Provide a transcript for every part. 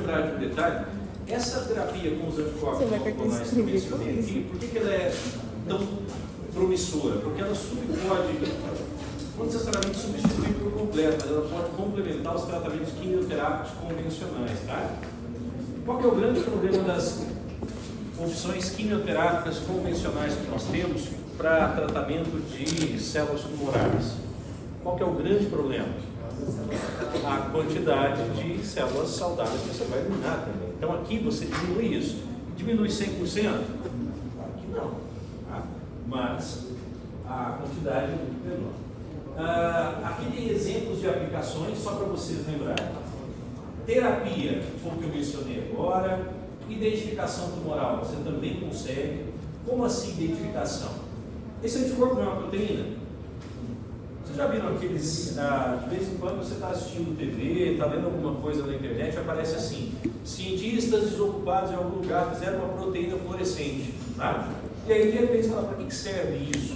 entrar de um detalhe, essa terapia com os anticorpos monoclonais que eu mencionei aqui, por que ela é tão promissora? Porque ela pode, não necessariamente substituir por completo, mas ela pode complementar os tratamentos quimioterápicos convencionais, tá? Qual que é o grande problema das opções quimioterápicas convencionais que nós temos para tratamento de células tumorais? Qual que é o grande problema? A quantidade de células saudáveis que você vai eliminar também. Então aqui você diminui isso. Diminui 100%? Aqui não. Tá? Mas a quantidade é muito menor. Aqui tem exemplos de aplicações, só para vocês lembrarem. Terapia, foi o que eu mencionei agora. Identificação tumoral, você também consegue. Como assim identificação? Esse anticorpo não é uma proteína? Vocês já viram aqueles, de vez em quando você está assistindo TV, está vendo alguma coisa na internet, aparece assim, cientistas desocupados em algum lugar fizeram uma proteína fluorescente, tá? E aí de repente você fala, para que serve isso?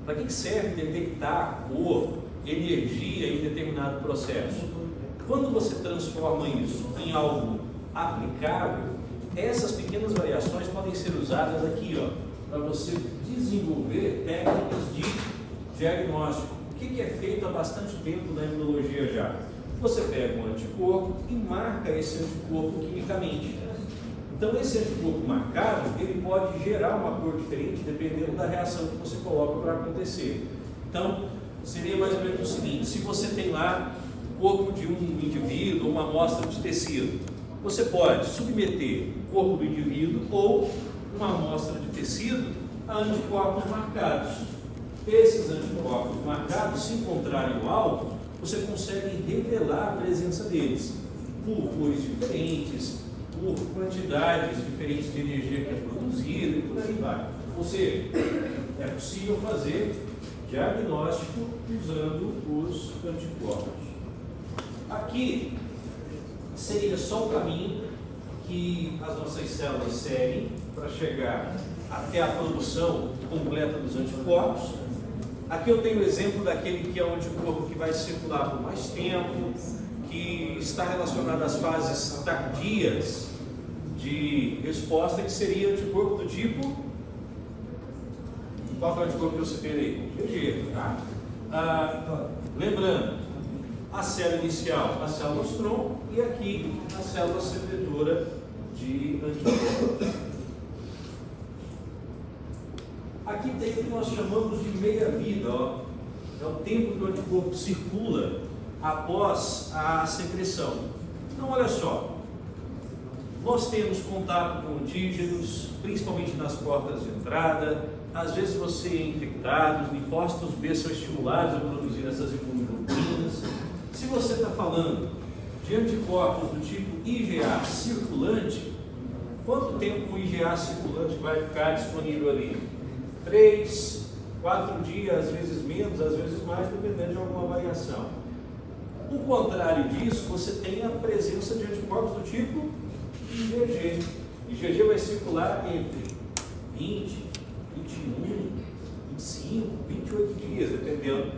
Para que serve detectar cor, energia em determinado processo? Quando você transforma isso em algo aplicável, essas pequenas variações podem ser usadas aqui, ó, para você desenvolver técnicas de diagnóstico. O que é feito há bastante tempo na imunologia já? Você pega um anticorpo e marca esse anticorpo quimicamente. Então esse anticorpo marcado, ele pode gerar uma cor diferente dependendo da reação que você coloca para acontecer. Então, seria mais ou menos o seguinte, se você tem lá o corpo de um indivíduo, uma amostra de tecido, você pode submeter o corpo do indivíduo ou uma amostra de tecido a anticorpos marcados. Esses anticorpos marcados, se encontrarem o alvo, você consegue revelar a presença deles por cores diferentes, por quantidades diferentes de energia que é produzida e por aí vai. Ou seja, é possível fazer diagnóstico usando os anticorpos. Aqui seria só o caminho que as nossas células seguem para chegar até a produção completa dos anticorpos. Aqui eu tenho o exemplo daquele que é um anticorpo que vai circular por mais tempo, que está relacionado às fases tardias de resposta, que seria anticorpo do tipo... Qual que é o anticorpo que eu citei aí? IgG, tá? Lembrando, a célula inicial, a célula Strom, e aqui a célula secretora de anticorpos. Aqui tem o que nós chamamos de meia-vida, ó. É o tempo que o anticorpo circula após a secreção. Então, olha só, nós temos contato com antígenos, principalmente nas portas de entrada. Às vezes você é infectado, os linfócitos B são estimulados a produzir essas imunoglobulinas. Se você está falando de anticorpos do tipo IgA circulante, quanto tempo o IgA circulante vai ficar disponível ali? 3, 4 dias, às vezes menos, às vezes mais, dependendo de alguma variação. O contrário disso, você tem a presença de anticorpos do tipo IgG. IgG vai circular entre 20, 21, 25, 28 dias, dependendo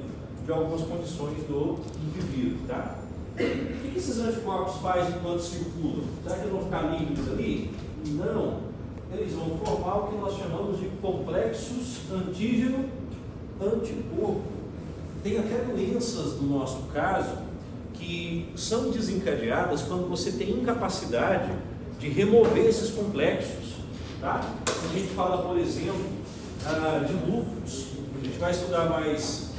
de algumas condições do indivíduo, tá? O que esses anticorpos fazem enquanto circulam? Será que eles vão ficar livres ali? Não. Eles vão formar o que nós chamamos de complexos antígeno-anticorpo. Tem até doenças, no nosso caso, que são desencadeadas quando você tem incapacidade de remover esses complexos. Tá? A gente fala, por exemplo, de lúpus. A gente vai estudar mais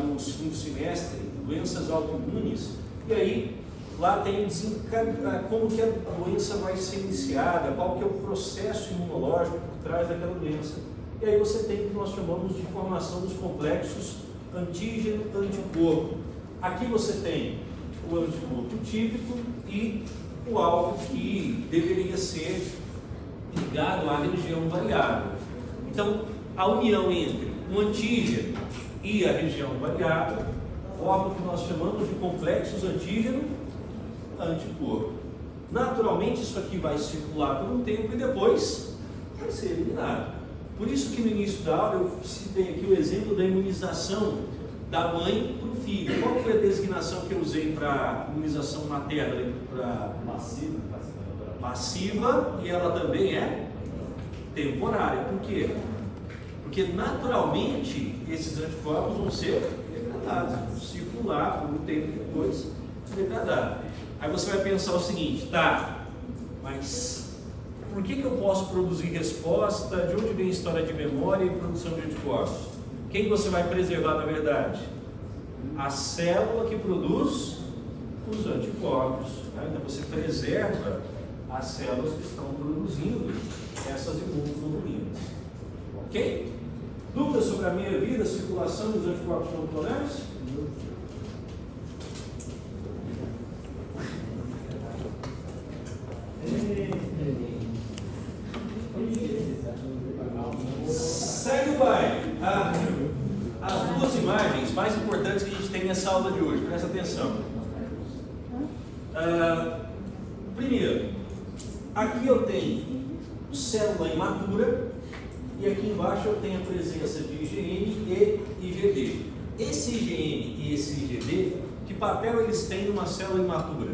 no segundo semestre, doenças autoimunes, e aí lá tem como que a doença vai ser iniciada, qual que é o processo imunológico por trás daquela doença. E aí você tem o que nós chamamos de formação dos complexos antígeno-anticorpo. Aqui você tem o anticorpo típico e o alvo que deveria ser ligado à região variável. Então, a união entre o antígeno e a região variável forma o que nós chamamos de complexos antígeno-anticorpo. Naturalmente, isso aqui vai circular por um tempo e depois vai ser eliminado. Por isso que no início da aula eu citei aqui o exemplo da imunização da mãe para o filho. Qual foi a designação que eu usei para imunização materna? Para passiva, e ela também é temporária. Por quê? Porque naturalmente esses anticorpos vão ser degradados, vão circular por um tempo depois degradar. Aí você vai pensar o seguinte, tá, mas por que eu posso produzir resposta? De onde vem a história de memória e produção de anticorpos? Quem você vai preservar na verdade? A célula que produz os anticorpos. Tá? Então você preserva as células que estão produzindo essas imunoglobulinas. Ok? Dúvidas sobre a meia vida, circulação dos anticorpos monoclonais? Segue o baile. As duas imagens mais importantes que a gente tem nessa aula de hoje, presta atenção. Primeiro, aqui eu tenho célula imatura e aqui embaixo eu tenho a presença de IgM e IgD. Esse IgM e esse IgD, que papel eles têm numa célula imatura?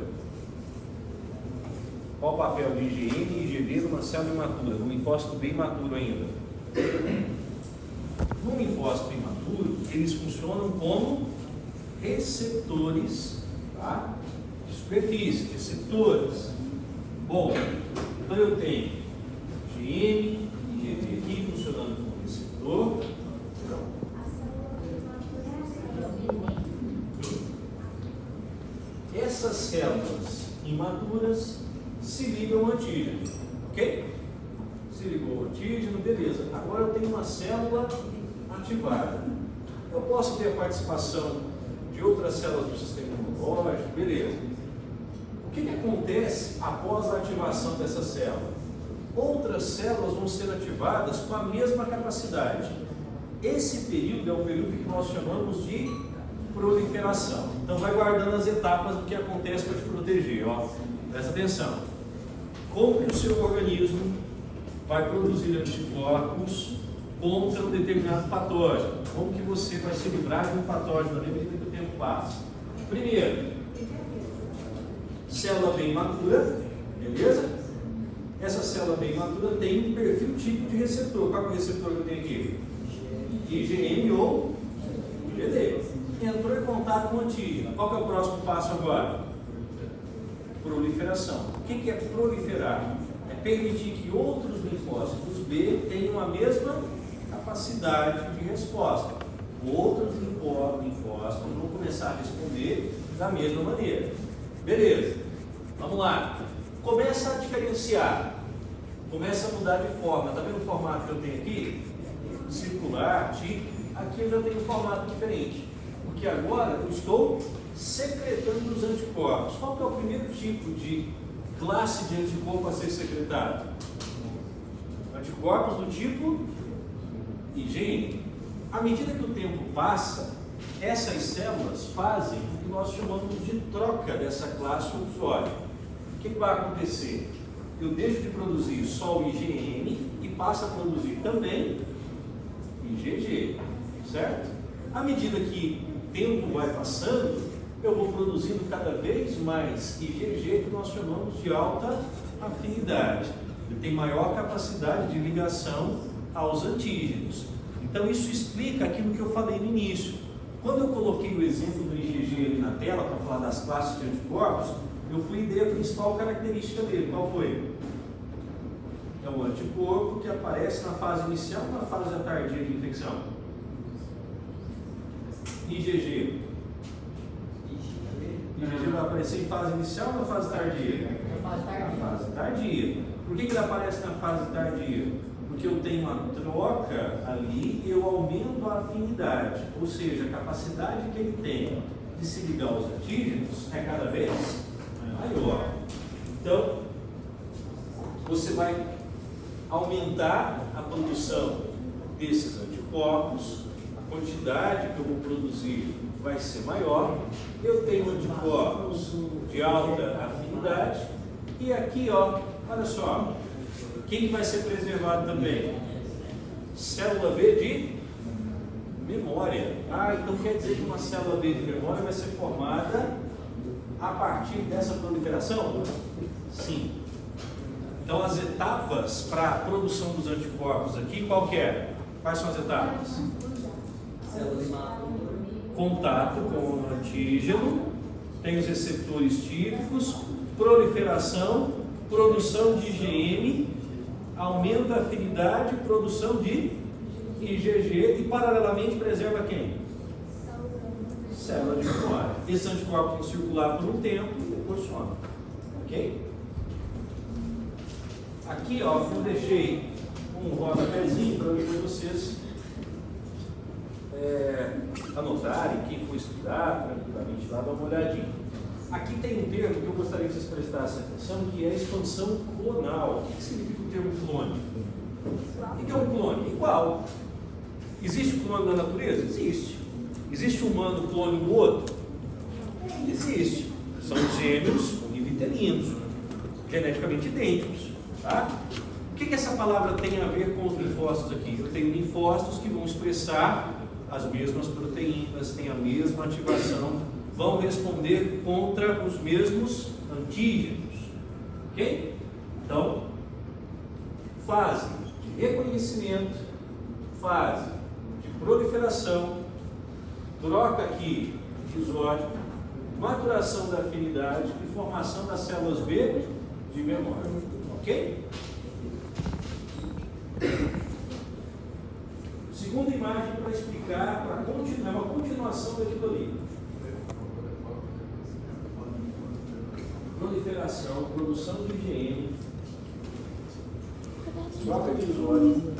Qual o papel de IgM e IgD numa célula imatura? Um linfócito bem imaturo ainda. No linfócito imaturo, eles funcionam como receptores, tá? De superfície, receptores. Bom, então eu tenho IgM e IgD aqui funcionando como receptor. Essas células imaturas se ligam ao antígeno, ok? Se ligou ao antígeno, beleza. Agora eu tenho uma célula ativada. Eu posso ter a participação de outras células do sistema imunológico, beleza. O que acontece após a ativação dessa célula? Outras células vão ser ativadas com a mesma capacidade. Esse período é o período que nós chamamos de proliferação. Então vai guardando as etapas do que acontece para te proteger, ó. Presta atenção. Como que o seu organismo vai produzir anticorpos contra um determinado patógeno? Como que você vai se livrar de um patógeno à medida que o tempo passa? Primeiro, célula bem matura, beleza? Essa célula bem matura tem um perfil típico de receptor. Qual é o receptor que eu tenho aqui? IgM ou IgD. Entrou em contato com o antígeno. Qual que é o próximo passo agora? Proliferação. O que é proliferar? É permitir que outros linfócitos B tenham a mesma capacidade de resposta. Outros linfócitos vão começar a responder da mesma maneira. Beleza. Vamos lá. Começa a diferenciar. Começa a mudar de forma. Está vendo o formato que eu tenho aqui? Circular, típico. Aqui eu já tenho um formato diferente. Porque agora eu estou secretando os anticorpos. Qual que é o primeiro tipo de classe de anticorpo a ser secretado? Anticorpos do tipo IgM. À medida que o tempo passa, essas células fazem o que nós chamamos de troca dessa classe usuária. O que vai acontecer? Eu deixo de produzir só o IgM e passo a produzir também IgG, certo? À medida que o tempo vai passando, eu vou produzindo cada vez mais IgG, que nós chamamos de alta afinidade. Ele tem maior capacidade de ligação aos antígenos. Então isso explica aquilo que eu falei no início. Quando eu coloquei o exemplo do IgG ali na tela para falar das classes de anticorpos, eu fui ver a principal característica dele. Qual foi? É o anticorpo que aparece na fase inicial ou na fase tardia de infecção? IgG. IgG vai aparecer em fase inicial ou na fase tardia? Na fase tardia. Por que ele aparece na fase tardia? Porque eu tenho uma troca ali e eu aumento a afinidade, ou seja, a capacidade que ele tem de se ligar aos antígenos é cada vez maior. Então, você vai aumentar a produção desses anticorpos, a quantidade que eu vou produzir vai ser maior. Eu tenho anticorpos de alta afinidade e aqui, ó, olha só, quem vai ser preservado também? Célula B de memória. Então quer dizer que uma célula B de memória vai ser formada a partir dessa proliferação? Sim. Então as etapas para a produção dos anticorpos aqui, qual que é? Quais são as etapas? Contato com o antígeno, tem os receptores típicos, proliferação, produção de IgM, aumento da afinidade, produção de IgG e paralelamente preserva quem? Célula de memória. Esses anticorpos vão circular por um tempo e depois somem. Ok? Aqui, ó, eu deixei um rodapézinho para vocês anotarem, quem for estudar tranquilamente lá, dá uma olhadinha. Aqui tem um termo que eu gostaria que vocês prestassem atenção, que é a expansão clonal. O que significa o termo clone? O que é um clone? Igual. Existe clone na natureza? Existe. Existe um humano clone do outro? Existe. São gêmeos univitelinos, geneticamente idênticos. Tá? O que essa palavra tem a ver com os linfócitos aqui? Eu tenho linfócitos que vão expressar as mesmas proteínas, têm a mesma ativação, vão responder contra os mesmos antígenos. Ok? Então, fase de reconhecimento, fase de proliferação, troca aqui de isótipo, maturação da afinidade e formação das células B de memória. Ok? Segunda imagem para explicar, é uma continuação daquilo ali. Proliferação, produção de IgM, troca de isótipo,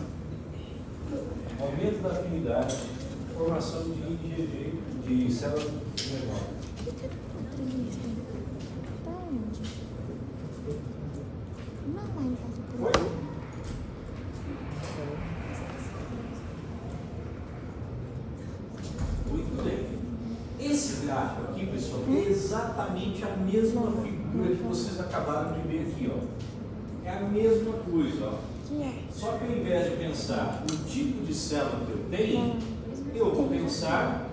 aumento da afinidade, formação de IgG, de células de memória. Muito bem. Esse gráfico aqui, pessoal, é exatamente a mesma figura que vocês acabaram de ver aqui, ó. É a mesma coisa, ó. Só que ao invés de pensar no tipo de célula que eu tenho, eu vou pensar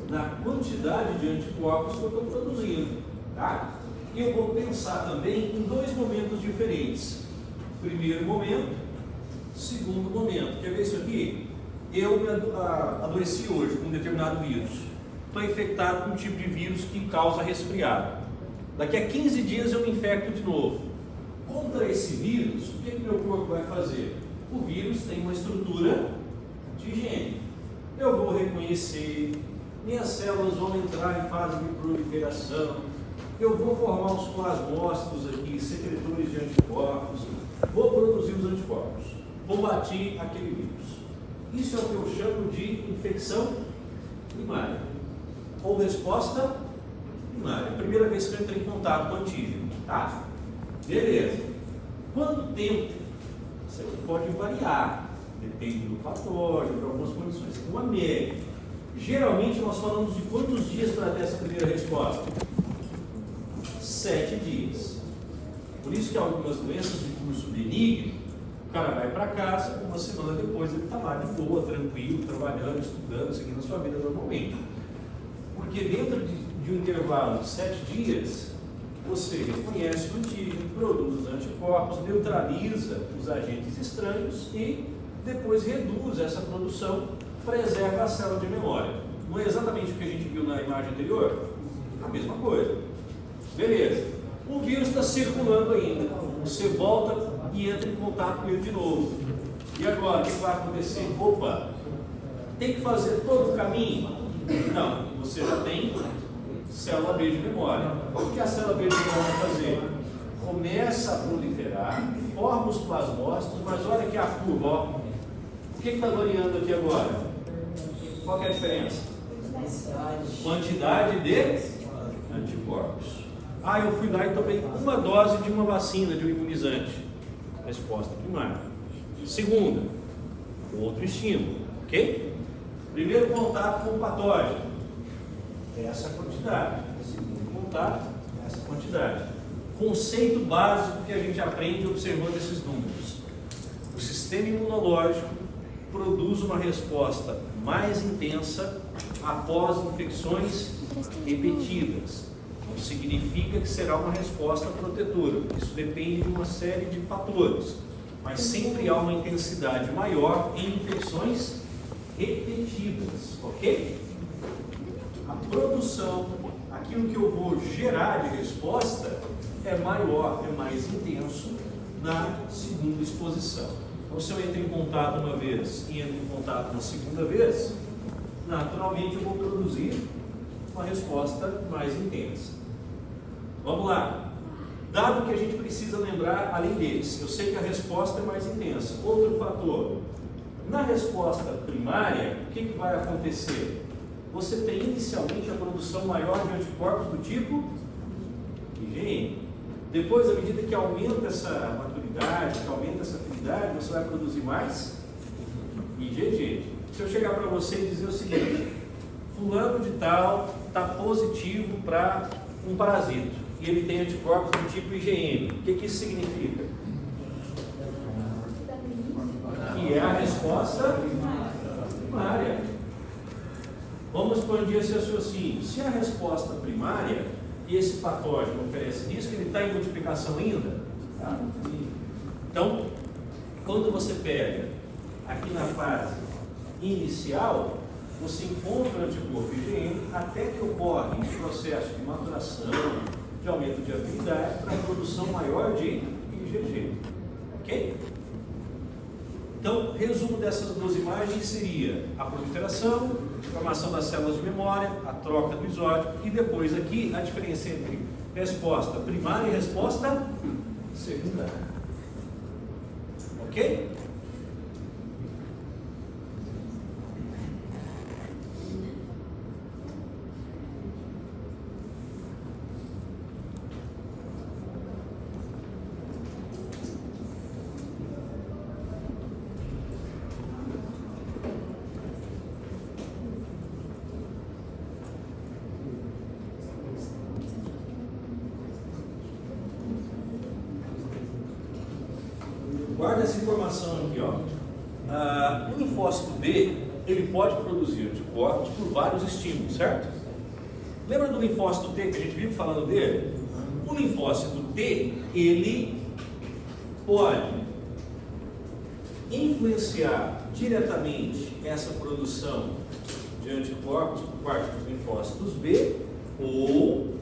na quantidade de anticorpos que eu estou produzindo, tá? E eu vou pensar também em dois momentos diferentes. Primeiro momento, segundo momento. Quer ver isso aqui? Eu me adoeci hoje com um determinado vírus. Estou infectado com um tipo de vírus que causa resfriado. Daqui a 15 dias eu me infecto de novo. Contra esse vírus, o que meu corpo vai fazer? O vírus tem uma estrutura de higiene. Eu vou reconhecer, minhas células vão entrar em fase de proliferação, eu vou formar os plasmócitos aqui, secretores de anticorpos, vou produzir os anticorpos, vou bater aquele vírus. Isso é o que eu chamo de infecção primária, ou resposta primária. Primeira vez que eu entrei em contato com o antígeno, tá? Beleza. Quanto tempo? Isso pode variar, depende do patógeno, de algumas condições. Uma média. Geralmente nós falamos de quantos dias para ter essa primeira resposta? 7 dias. Por isso que algumas doenças de curso benigno, o cara vai para casa, uma semana depois ele está lá de boa, tranquilo, trabalhando, estudando, seguindo a sua vida normalmente. Porque dentro de um intervalo de 7 dias, você reconhece o antígeno, produz os anticorpos, neutraliza os agentes estranhos e depois reduz essa produção, preserva a célula de memória. Não é exatamente o que a gente viu na imagem anterior? A mesma coisa. Beleza. O vírus está circulando ainda. Você volta e entra em contato com ele de novo. E agora, o que vai acontecer? Opa, tem que fazer todo o caminho? Não, você já tem célula B de memória. O que a célula B de memória vai fazer? Começa a proliferar, forma os plasmócitos, mas olha aqui a curva, ó. O que está variando aqui agora? Qual que é a diferença? Quantidade de anticorpos. Eu fui lá e tomei uma dose de uma vacina, de um imunizante. Resposta primária. Segunda, outro estímulo, ok? Primeiro contato com o patógeno, essa quantidade. Segundo contato, essa quantidade. Conceito básico que a gente aprende observando esses números. O sistema imunológico produz uma resposta mais intensa após infecções repetidas. Não significa que será uma resposta protetora. Isso depende de uma série de fatores. Mas sempre há uma intensidade maior em infecções repetidas, ok? A produção, aquilo que eu vou gerar de resposta, é maior, é mais intenso na segunda exposição. Então, se eu entro em contato uma vez e entro em contato uma segunda vez, naturalmente eu vou produzir uma resposta mais intensa. Vamos lá. Dado que a gente precisa lembrar, além deles, eu sei que a resposta é mais intensa. Outro fator, na resposta primária, o que vai acontecer? Você tem inicialmente a produção maior de anticorpos do tipo IgM. Depois, à medida que aumenta essa maturidade, que aumenta essa afinidade, você vai produzir mais IgG. Se eu chegar para você e dizer o seguinte: fulano de tal está positivo para um parasito e ele tem anticorpos do tipo IgM, o que isso significa? Que é a resposta primária. Vamos expandir esse raciocínio. Se a resposta primária e esse patógeno oferece risco, ele está em multiplicação ainda? Tá? Então, quando você pega aqui na fase inicial, você encontra o anticorpo IgM até que ocorre um processo de maturação, de aumento de afinidade para a produção maior de IgG. Ok? Então, resumo dessas duas imagens seria a proliferação, formação das células de memória, a troca do isótipo e depois aqui a diferença entre resposta primária e resposta secundária. Ok? Guarda essa informação aqui, ó. O linfócito B, ele pode produzir anticorpos por vários estímulos, certo? Lembra do linfócito T que a gente vive falando dele? O linfócito T, ele pode influenciar diretamente essa produção de anticorpos por parte dos linfócitos B, ou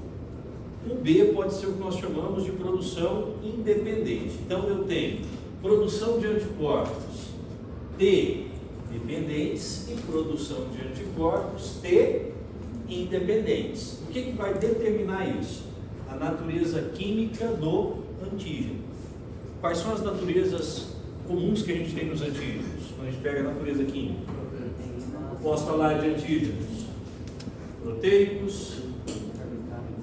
o B pode ser o que nós chamamos de produção independente. Então eu tenho produção de anticorpos T dependentes e produção de anticorpos T independentes. O que vai determinar isso? A natureza química do antígeno. Quais são as naturezas comuns que a gente tem nos antígenos? Quando a gente pega a natureza química, posso falar de antígenos proteicos,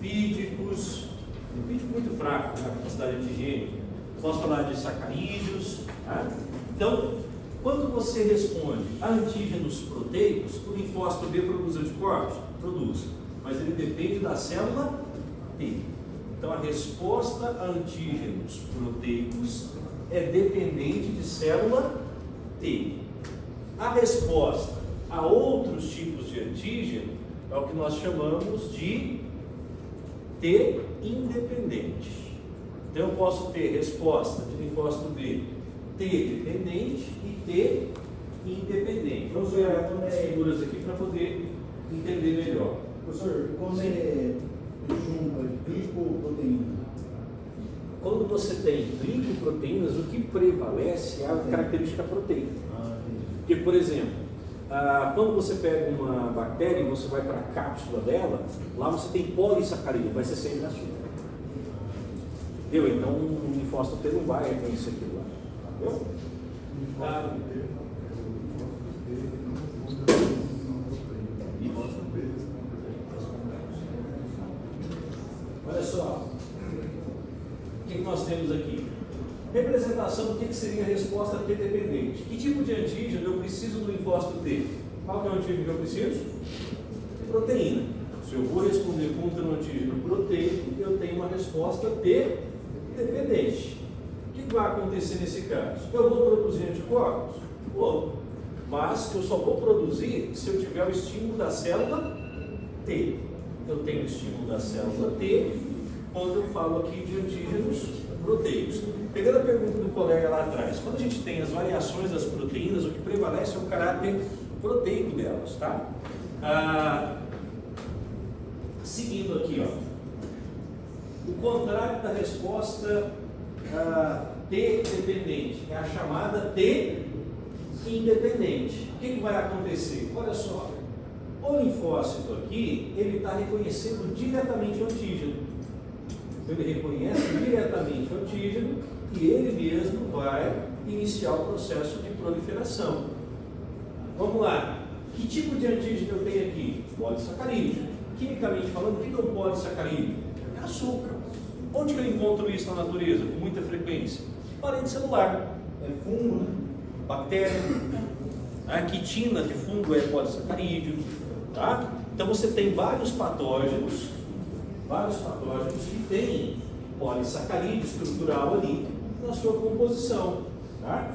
lipídicos, lipídico muito fraco na capacidade antigênica. Posso falar de sacarídeos. Tá? Então, quando você responde a antígenos proteicos, o linfócito B produz anticorpos? Produz, mas ele depende da célula T. Então, a resposta a antígenos proteicos é dependente de célula T. A resposta a outros tipos de antígeno é o que nós chamamos de T independente. Então eu posso ter resposta de linfócito B T dependente e T independente. Vamos ver as figuras aqui para poder entender melhor. Professor, como é junta glicoproteína? Quando você tem glicoproteínas, o que prevalece é a característica proteica. Porque, por exemplo, quando você pega uma bactéria e você vai para a cápsula dela, lá você tem polissacarídeo, vai ser sempre açúcar. Entendeu? Então o linfócito T não vai reconhecer aquilo lá. Entendeu? Olha só. O que nós temos aqui? Representação do que seria a resposta T dependente. Que tipo de antígeno eu preciso do linfócito T? Qual que é o antígeno que eu preciso? Proteína. Se eu vou responder contra um antígeno proteico, eu tenho uma resposta T dependente. O que vai acontecer nesse caso? Eu vou produzir anticorpos? Vou. mas eu só vou produzir se eu tiver o estímulo da célula T. Eu tenho o estímulo da célula T quando eu falo aqui de antígenos proteicos. Pegando a pergunta do colega lá atrás, quando a gente tem as variações das proteínas, o que prevalece é o caráter proteico delas, tá? Seguindo aqui, ó. O contrário da resposta T dependente é a chamada T independente. O que vai acontecer? Olha só, o linfócito aqui, ele está reconhecendo diretamente o antígeno. Ele reconhece diretamente o antígeno e ele mesmo vai iniciar o processo de proliferação. Vamos lá. Que tipo de antígeno eu tenho aqui? Polissacarídeo. Quimicamente falando, o que é um polissacarídeo? É açúcar. Onde que eu encontro isso na natureza? Com muita frequência? Parede celular. É fungo, né? Bactéria. A quitina de fungo é polissacarídeo. Tá? Então você tem vários patógenos que têm polissacarídeo estrutural ali na sua composição. Tá?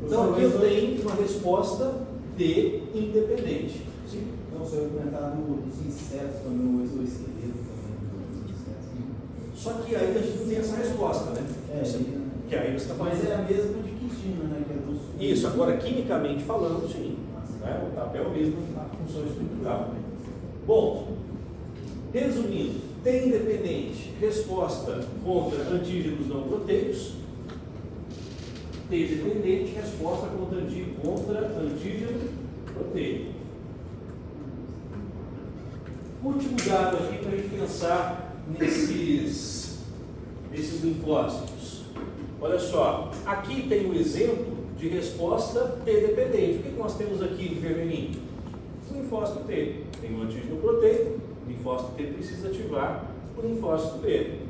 Então aqui eu tenho uma resposta T independente. Sim? Não, se eu comentar dos insetos também, o exoesqueleto também. Só que aí a gente não tem essa resposta, né? Que aí você está falando. Mas é a mesma de quitina, né? Que é dos... Isso, agora quimicamente falando, sim. Né? O papel mesmo na função estrutural. Bom, resumindo, T independente, resposta contra antígenos não proteicos. T dependente, resposta contra antígeno proteico. Último dado aqui para a gente pensar nesses linfócitos. Olha só, aqui tem um exemplo de resposta T dependente. O que nós temos aqui de vermelhinho? O linfócito T. Tem um antígeno proteico, o linfócito T precisa ativar o linfócito B.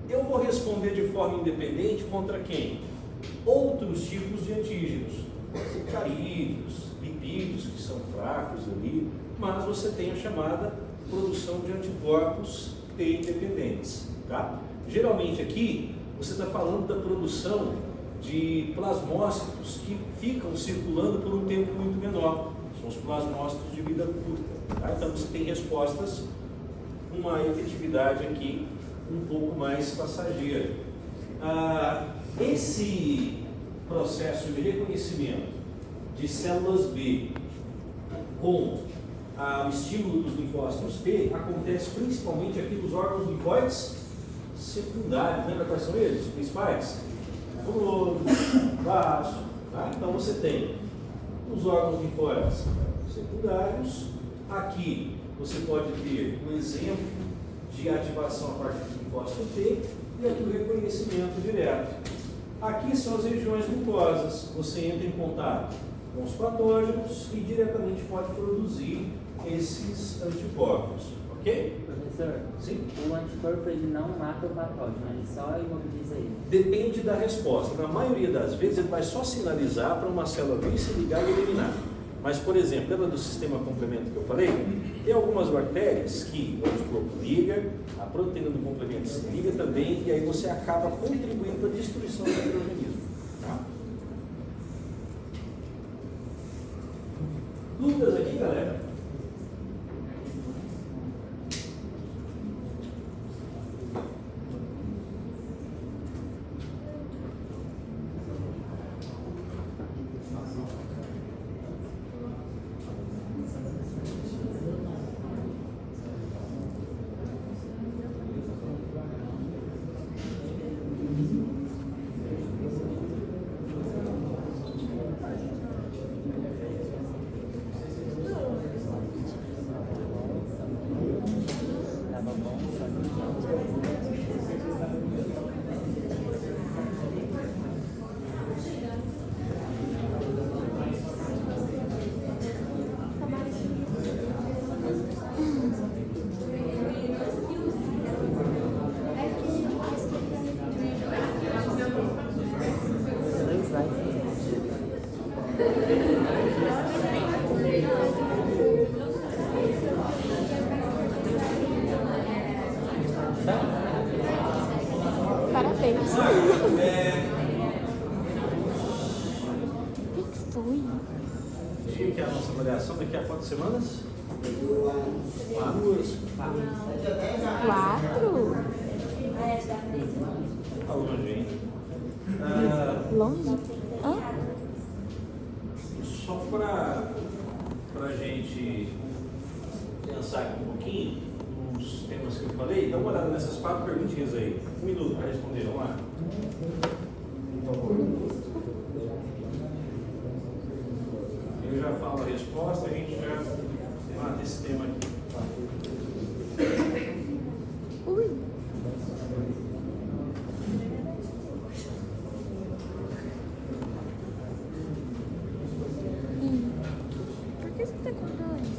Eu vou responder de forma independente contra quem? Outros tipos de antígenos, sacarídeos, lipídios que são fracos ali, mas você tem a chamada produção de anticorpos T independentes. Tá? Geralmente aqui você está falando da produção de plasmócitos que ficam circulando por um tempo muito menor. São os plasmócitos de vida curta. Tá? Então você tem respostas com uma efetividade aqui um pouco mais passageira. Esse processo de reconhecimento de células B com o estímulo dos linfócitos T acontece principalmente aqui nos órgãos linfóides secundários. Lembra quais são eles? Os principais? Globo, vaso. Tá? Então você tem os órgãos linfóides secundários. Aqui você pode ter um exemplo de ativação a partir do linfócito T e aqui o reconhecimento direto. Aqui são as regiões mucosas. Você entra em contato com os patógenos e diretamente pode produzir esses anticorpos. Ok? Professor, sim? O anticorpo ele não mata o patógeno, ele só imobiliza ele. Depende da resposta. Na maioria das vezes ele vai só sinalizar para uma célula vir se ligar e eliminar. Mas, por exemplo, lembra do sistema complemento que eu falei? Tem algumas bactérias que o anticorpo liga, a proteína do complemento se liga também, e aí você acaba contribuindo para a destruição do microorganismo. Tá? Dúvidas aqui, galera? Parabéns. O que foi? dia que é a nossa avaliação? Daqui a quantas semanas? 4. 4? Tá longe, hein? Longe? Hã? Só para a gente pensar aqui um pouquinho nos temas que eu falei, dá uma olhada nessas 4 perguntinhas aí. 1 minuto para responder, vamos lá. Por favor. Eu já falo a resposta, a gente já mata esse tema aqui. Ui. Por que você tá com dois?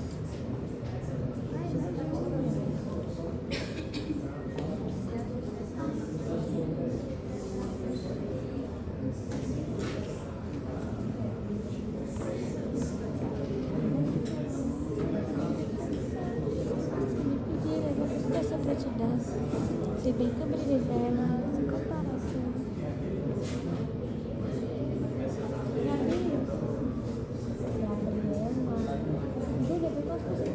Pra te dar, se bem que eu briguei dela, se comparação. Gabriela, Júlia, por quanto você